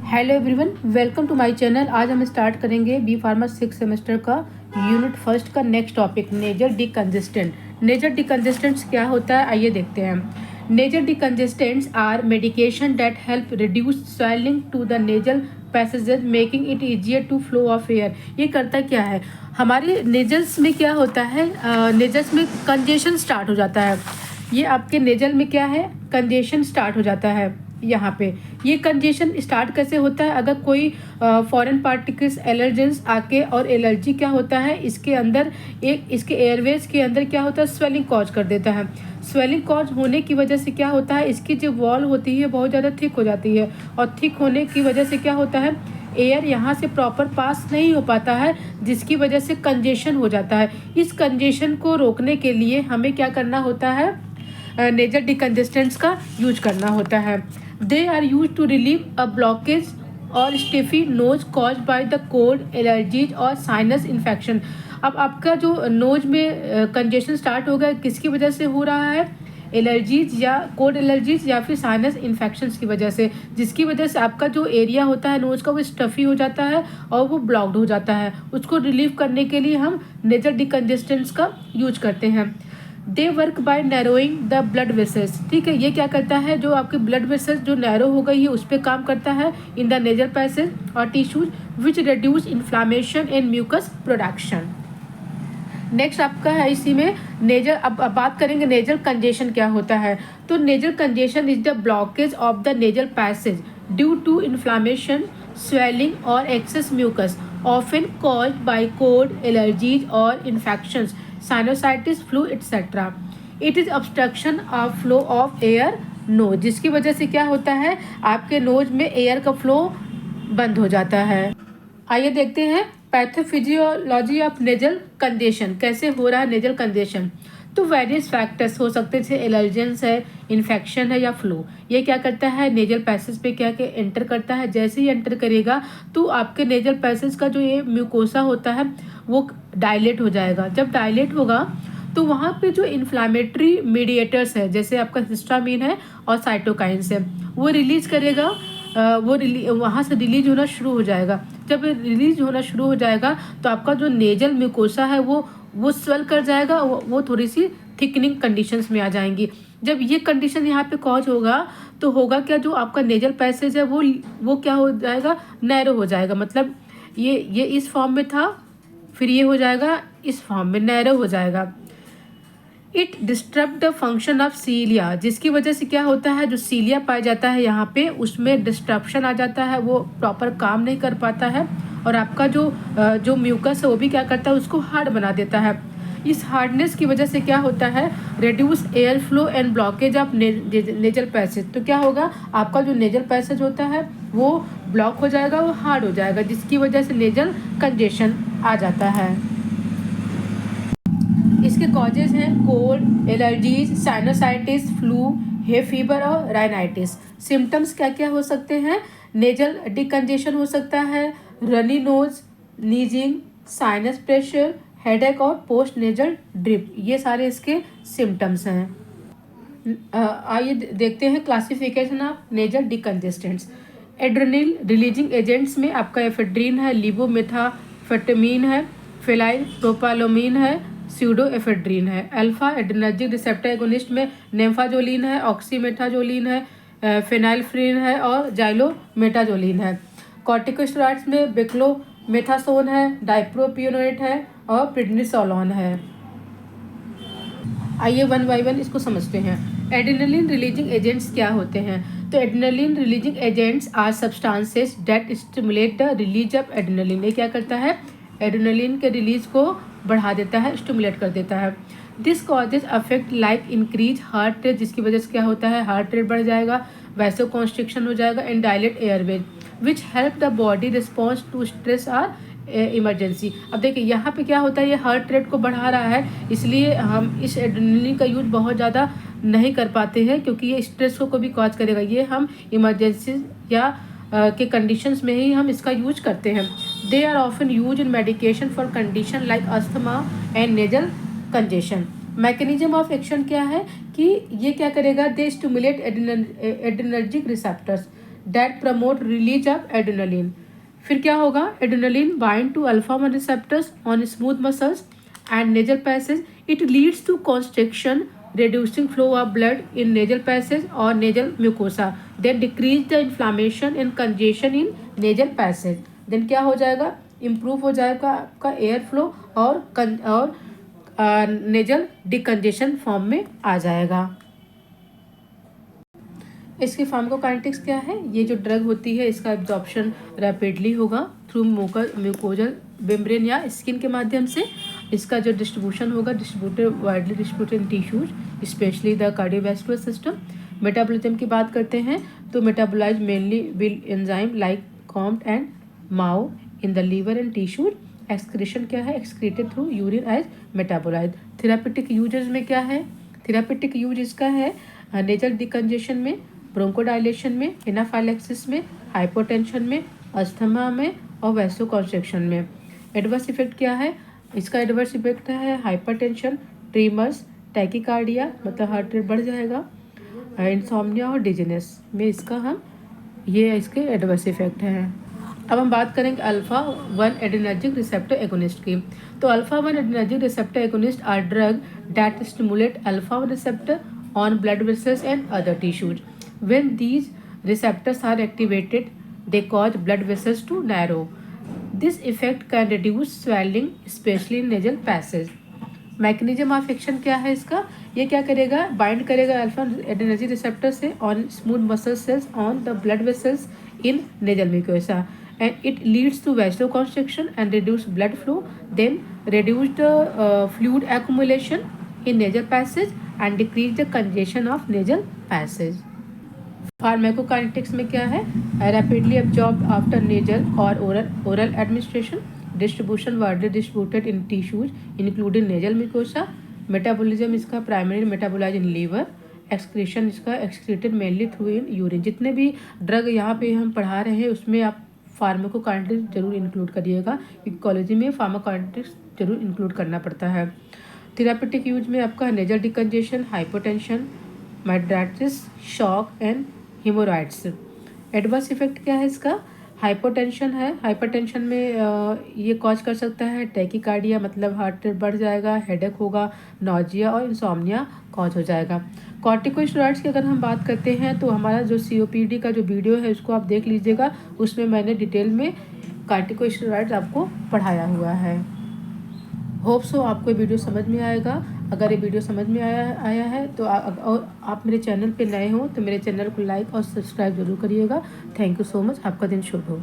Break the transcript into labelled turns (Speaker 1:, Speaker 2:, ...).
Speaker 1: Hello everyone, welcome to my channel. आज हम start करेंगे बी फार्मा 6 सेमेस्टर का यूनिट फर्स्ट का next topic nasal decongestant. Nasal decongestants क्या होता है, आइए देखते हैं। Nasal decongestants are medication that help reduce swelling to the nasal passages making it easier to flow of air. ये करता क्या है, हमारे नेजल्स में क्या होता है, नेजल्स में कंजेशन स्टार्ट हो जाता है। ये आपके नेजल में क्या है, कंजेशन स्टार्ट हो जाता है। यहाँ पे ये कंजेशन स्टार्ट कैसे होता है, अगर कोई फॉरेन पार्टिकल्स एलर्जेंस आके, और एलर्जी क्या होता है, इसके अंदर एक इसके एयरवेज के अंदर क्या होता है, स्वेलिंग कॉज कर देता है। स्वेलिंग कॉज होने की वजह से क्या होता है, इसकी जो वॉल होती है बहुत ज़्यादा थिक हो जाती है, और थिक होने की वजह से क्या होता है, एयर यहाँ से प्रॉपर पास नहीं हो पाता है, जिसकी वजह से कंजेशन हो जाता है। इस कंजेशन को रोकने के लिए हमें क्या करना होता है, नेजल डिकंजेस्टेंट्स का यूज करना होता है। They are use to relieve a blockage और stuffy nose cause by the cold, allergies और साइनस इन्फेक्शन। अब आपका जो नोज में कंजेशन स्टार्ट होगा, किसकी वजह से हो रहा है, एलर्जीज या कोल्ड एलर्जीज या फिर साइनस इन्फेक्शंस की वजह से, जिसकी वजह से आपका जो एरिया होता है नोज का वो स्टफी हो जाता है और वो ब्लॉक्ड हो जाता है। उसको रिलीव करने के लिए हम नेजल डिकंजेस्टेंट्स का यूज करते हैं। They work by narrowing the blood vessels. ठीक है, ये क्या करता है, जो आपके ब्लड वेसल्स जो नैरो हो गई है उस पर काम करता है इन द नेजल पैसेज और tissues which reduce inflammation and mucus production. Next आपका है इसी में नेजल। अब बात करेंगे नेजल कंजेशन क्या होता है। तो nasal congestion is the blockage of the nasal passage due to inflammation, swelling और excess mucus often caused by cold, allergies और infections, sinusitis, flu etcetera. It is obstruction of flow of air nose, जिसकी वजह से क्या होता है, आपके knows में एयर का फ्लो बंद हो जाता है। आइए देखते हैं पैथोफिजियोलॉजी ऑफ नेजल कंजेशन, कैसे हो रहा है नेजल कंजेशन। तो वेरियस फैक्टर्स हो सकते हैं, जैसे एलर्जेंस है, इन्फेक्शन है या फ्लो। ये क्या करता है, नेजल पैसेज पे क्या एंटर करता है। जैसे ही एंटर करेगा तो आपके नेजल पैसेज का जो ये म्यूकोसा होता है वो डायलेट हो जाएगा। जब डायलेट होगा तो वहाँ पे जो इन्फ्लामेटरी मीडिएटर्स है, जैसे आपका हिस्टामिन है और साइटोकाइंस है, वो रिलीज करेगा। वो वहाँ से रिलीज होना शुरू हो जाएगा। जब रिलीज होना शुरू हो जाएगा तो आपका जो नेजल म्यूकोसा है वो स्वेल कर जाएगा, वो थोड़ी सी थिकनिंग कंडीशंस में आ जाएंगी। जब ये कंडीशन यहाँ पे कॉज होगा तो होगा क्या, जो आपका नेजल पैसेज है वो क्या हो जाएगा, नैरो हो जाएगा। मतलब ये इस फॉर्म में था, फिर ये हो जाएगा इस फॉर्म में, नैरो हो जाएगा। It disturb the function of सीलिया, जिसकी वजह से क्या होता है, जो सीलिया पाया जाता है यहाँ पे उसमें डिस्ट्रप्शन आ जाता है, वो प्रॉपर काम नहीं कर पाता है, और आपका जो म्यूकस है वो भी क्या करता है, उसको हार्ड बना देता है। इस हार्डनेस की वजह से क्या होता है, reduce air flow and blockage of nasal passage. तो क्या होगा, आपका जो नेजल पैसेज होता है वो ब्लॉक हो जाएगा, वो हार्ड हो जाएगा, जिसकी वजह से नेजल कंजेशन आ जाता है। इसके कॉजेज हैं cold, allergies, sinusitis, flu, hay fever और राइनाइटिस। सिम्टम्स क्या क्या हो सकते हैं, नेजल डिकंजेशन हो सकता है, runny nose, sneezing, sinus pressure, headache और पोस्ट नेजल ड्रिप, ये सारे इसके सिम्टम्स हैं। आइए देखते हैं classification of nasal decongestants. Adrenal releasing agents में आपका एफेड्रीन है, लिबोमेथाफेटामिन है, फेलाइल प्रोपालोमिन है, स्यूडो एफेड्रीन है। अल्फा एड्रेनर्जिक रिसेप्टर एगोनिस्ट में नेम्फाजोलिन है, ऑक्सीमेटाजोलिन है, फेनाइलफ्रिन है और जाइलोमेटाजोलिन है। कॉर्टिकोस्टेरॉइड्स में बेक्लोमेथासोन है, डाइप्रोपियोनेट है और प्रिडनिसोलोन है। आइए वन बाय वन इसको समझते हैं। एड्रेनलिन रिलीजिंग एजेंट्स क्या होते हैं। तो adrenaline releasing agents are substances that stimulate the release of adrenaline. ये क्या करता है, एड्रेनलिन के रिलीज को बढ़ा देता है, स्टिमुलेट कर देता है। This causes affect like increase heart rate, जिसकी वजह से क्या होता है, हार्ट रेट बढ़ जाएगा, वैसोकॉन्स्ट्रिक्शन हो जाएगा and dilate airways which help the body response to stress और इमरजेंसी। अब देखिए यहाँ पे क्या होता है, ये हार्ट रेट को बढ़ा रहा है, इसलिए हम इस एड्रेनलिन का यूज बहुत ज़्यादा नहीं कर पाते हैं, क्योंकि ये स्ट्रेस को भी कॉज करेगा। ये हम इमरजेंसी या के कंडीशंस में ही हम इसका यूज करते हैं। They are often used in medication for condition like asthma and nasal congestion. Mechanism of action क्या है कि ये क्या करेगा, they stimulate adrenergic receptors, that promote release of adrenaline. फिर क्या होगा, adrenaline bind to alpha 1 receptors on smooth muscles and nasal passage, it leads to constriction reducing flow of blood in nasal passage or nasal mucosa, then decrease the inflammation and congestion in nasal passage, then क्या हो जाएगा, improve हो जाएगा आपका air flow और nasal डिकंजेशन form में आ जाएगा। इसकी फार्माकोकाइनेटिक्स क्या है, ये जो ड्रग होती है इसका एब्जॉर्प्शन रैपिडली होगा थ्रू म्यूकोजल मेम्ब्रेन या स्किन के माध्यम से। इसका जो डिस्ट्रीब्यूशन होगा, distributed widely distributed in tissues specially the cardiovascular system. Metabolism की बात करते हैं तो metabolize mainly will enzyme like COMT and MAO in the liver and tissues. Excretion क्या है, excreted through urine as metabolize. Therapeutic uses में क्या है, थेरापेटिक यूज इसका है नेजल डिकंजेशन में, ब्रोंकोडाइलेशन में, एनाफाइलेक्सिस में, हाइपोटेंशन में, अस्थमा में और वैसोकॉन्स्ट्रिक्शन में। एडवर्स इफेक्ट क्या है, इसका एडवर्स इफेक्ट है हाइपरटेंशन, ट्रीमर्स, टैकीकार्डिया मतलब हार्ट रेट बढ़ जाएगा, इंसोम्निया और डिजीनेस में इसका हम ये इसके एडवर्स इफेक्ट हैं। अब हम बात करेंगे अल्फा 1 एड्रेनर्जिक रिसेप्टर एगोनिस्ट की। तो alpha 1 adrenergic receptor agonist are drug that stimulate alpha 1 receptor on blood vessels and other tissues. When these receptors are activated, they cause blood vessels to narrow. This effect can reduce swelling, especially in nasal passage. Mechanism of action क्या है इसका, ये क्या करेगा, bind करेगा alpha adrenergic receptor से on smooth muscle cells on the blood vessels in nasal mucosa and it leads to vasoconstriction and reduced blood flow, then reduce the fluid accumulation in nasal passage and decrease the congestion of nasal passage. Pharmacokinetics में क्या है, rapidly absorb after nasal और oral administration, distribution widely distributed in tissues including nasal mucosa. Metabolism इसका primary metabolize in liver, excretion इसका excreted mainly through in urine. जितने भी drug यहाँ पे हम पढ़ा रहे हैं उसमें आप फार्माकोकाइनेटिक्स जरूर इंक्लूड करिएगा, क्योंकि कॉलेज में फार्माकोकाइनेटिक्स जरूर इंक्लूड करना पड़ता है। थेरापेटिक यूज में आपका nasal decongestion, hypotension, mydriasis, shock and haemorrhoids. Adverse effect क्या है इसका, हाइपोटेंशन है, हाइपरटेंशन में ये कॉज कर सकता है टैकीकार्डिया मतलब हार्ट रेट बढ़ जाएगा, हेडेक होगा, नॉजिया और इंसोम्निया कॉज हो जाएगा। कॉर्टिकोस्टेरॉइड्स की अगर हम बात करते हैं तो हमारा जो COPD का जो वीडियो है उसको आप देख लीजिएगा, उसमें मैंने डिटेल में कॉर्टिकोस्टेरॉइड्स आपको पढ़ाया हुआ है। होप सो आपको ये वीडियो समझ में आएगा। अगर ये वीडियो समझ में आया है तो और आप मेरे चैनल पे नए हो तो मेरे चैनल को लाइक और सब्सक्राइब जरूर करिएगा। थैंक यू सो मच, आपका दिन शुभ हो।